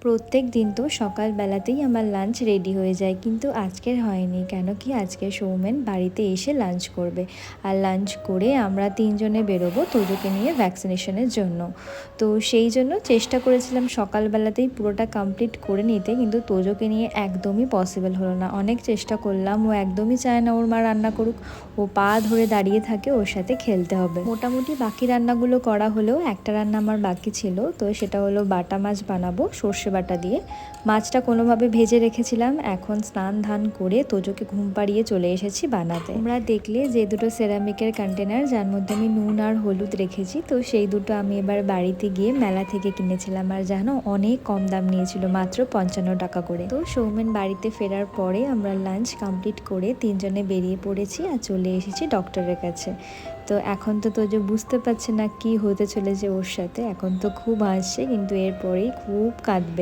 প্রত্যেক দিন তো সকালবেলাতেই আমার লাঞ্চ রেডি হয়ে যায়, কিন্তু আজকের হয়নি। কেন কি আজকে সৌমেন বাড়িতে এসে লাঞ্চ করবে, আর লাঞ্চ করে আমরা তিনজনে বেরোবো তোজোকে নিয়ে ভ্যাকসিনেশনের জন্য। তো সেই জন্য চেষ্টা করেছিলাম সকালবেলাতেই পুরোটা কমপ্লিট করে নিতে, কিন্তু তোজোকে নিয়ে একদমই পসিবল হলো না। অনেক চেষ্টা করলাম, ও একদমই চায় না ওর মা রান্না করুক, ও পা ধরে দাঁড়িয়ে থাকে ওর সাথে খেলতে হবে। মোটামুটি বাকি রান্নাগুলো করা হলেও একটা রান্না আমার বাকি ছিল, তো সেটা হলো বাটা মাছ বানাবো সর্ষে বাটা দিয়ে। মাছটা কোনোভাবে ভেজে রেখেছিলাম, এখন স্নান ধান করে তোজোকে ঘুম পাড়িয়ে চলে এসেছি বানাতে। তোমরা দেখলে যে দুটো সেরামিকের কন্টেনার যার মধ্যে আমি নুন আর হলুদ রেখেছি, তো সেই দুটো আমি এবার বাড়িতে গিয়ে মেলা থেকে কিনেছিলাম, আর জানো অনেক কম দাম নিয়েছিল, মাত্র 55 টাকা করে। তো সৌমেন বাড়িতে ফেরার পরে আমরা লাঞ্চ কমপ্লিট করে তিনজনে বেরিয়ে পড়েছি আর চলে এসেছি ডক্টরের কাছে। তো এখন তো তোজো বুঝতে পারছে না কি হতে চলেছে ওর সাথে, এখন তো খুব হাসছে, কিন্তু এরপরেই খুব কাঁদবে।